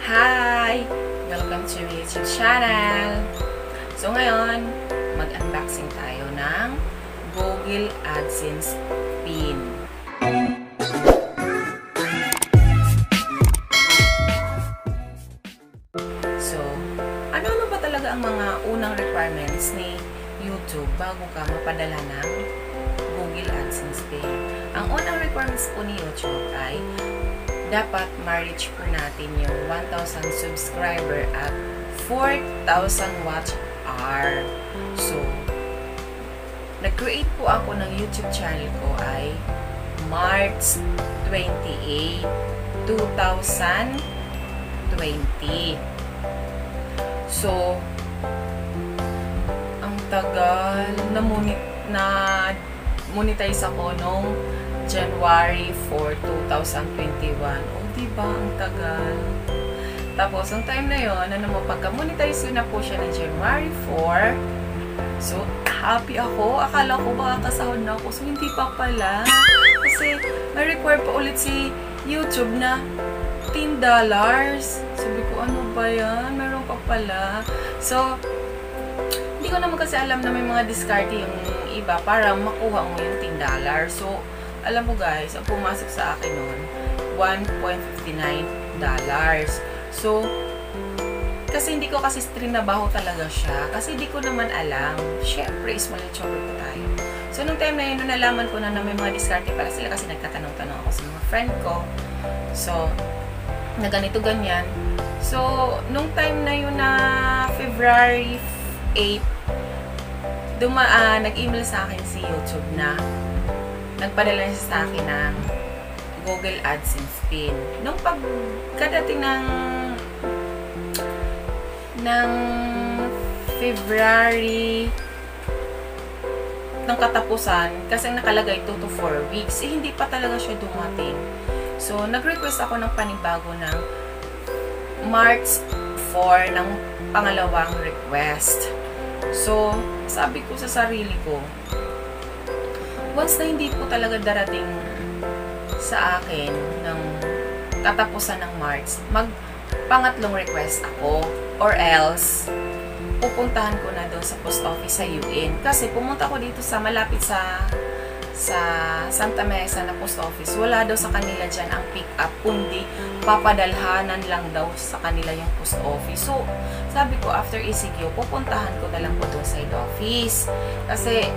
Hi! Welcome to my YouTube channel. So ngayon, mag-unboxing tayo ng Google AdSense Pin. So, ano-ano ba talaga ang mga unang requirements ni YouTube bago ka mapadala ng Google AdSense Pin? Ang unang requirements po ni YouTube ay dapat ma-reach po natin yung 1,000 subscriber at 4,000 watch hour. So, nag-create po ako ng YouTube channel ko ay March 28, 2020. So, ang tagal na monetize ako nung January 4, 2021. O, diba? Ang tagal. Tapos, ang time na yun, pagka-monetize na po siya ng January 4. So, happy ako. Akala ko baka kasahod na ako. So, hindi pa pala. Kasi, may require pa ulit si YouTube na $10. Sabi ko, ano ba yan? Meron pa pala. So, hindi ko naman kasi alam na may mga diskarte yung iba para makuha mo yung $10. So, alam mo guys, ang pumasok sa akin noon, $1.59. So, kasi hindi ko kasi trinabaho talaga siya. Kasi hindi ko naman alam. Syempre, small chopper po tayo. So, nung time na yun, nung nalaman ko na may mga diskarte pala sila kasi nagkatanong-tanong ako sa mga friend ko. So, na ganito, ganyan. So, nung time na yun na February 8, nag-email sa akin si YouTube na nagpadala niya sa akin ng Google AdSense Pin. Nung pagkadating ng February ng katapusan, kasi nakalagay 2 to 4 weeks, hindi pa talaga siya dumating. So, nag-request ako ng panibago ng March 4 ng pangalawang request. So, sabi ko sa sarili ko, once na hindi po talaga darating sa akin ng katapusan ng March, mag-pangatlong request ako. Or else, pupuntahan ko na doon sa post office sa UN. Kasi pumunta ko dito sa malapit sa Santa Mesa na post office. Wala daw sa kanila dyan ang pick up, kundi papadalhanan lang daw sa kanila yung post office. So, sabi ko, after ECQ, pupuntahan ko na lang po doon sa head office. Kasi,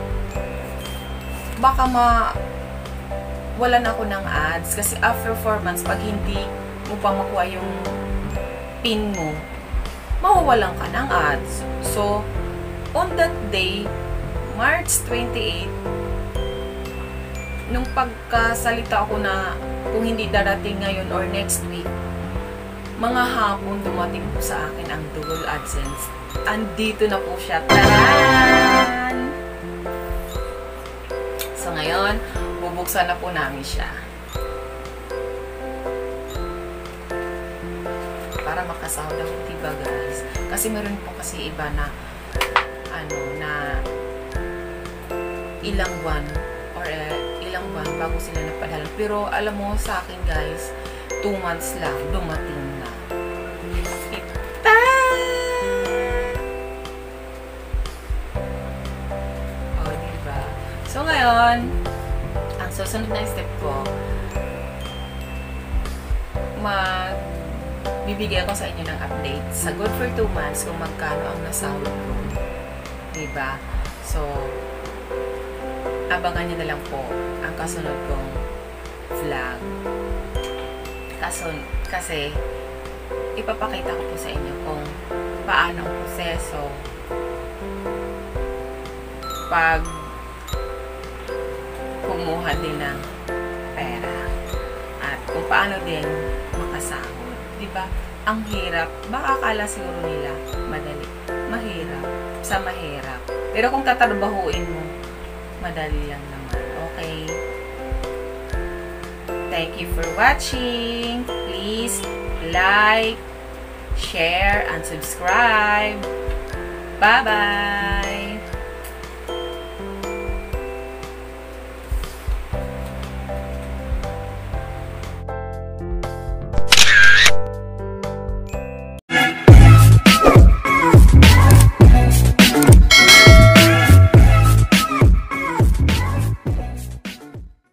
baka walan ako ng ads. Kasi after 4 months, pag hindi mo pa makuha yung pin mo, mawawalan ka ng ads. So, on that day, March 28, nung pagkasalita ako na kung hindi darating ngayon or next week, mga hapon dumating po sa akin ang Google AdSense. Andito na po siya. Taran! So, ngayon, bubuksan na po namin siya. Para makasahod ako, diba guys? Kasi meron po kasi iba na ilang buwan bago sila nagpadala. Pero alam mo sa akin guys, 2 months lang dumating na. Oh, diba? So ngayon, ang susunod na step ko, bibigyan ko sa inyo ng update sa Good for 2 months kung magkano ang nasahod ko. Diba? So, abangan nyo na lang po ang kasunod kong vlog. Kasi, ipapakita ko po sa inyo kung paano ang proseso pag kumuha din ng pera. At kung paano din makasahod. Diba? Ang hirap. Baka akala siguro nila madali. Mahirap. Sa mahirap. Pero kung tatrabahuin mo, madali lang naman. Okay? Thank you for watching. Please like, share, and subscribe. Bye-bye!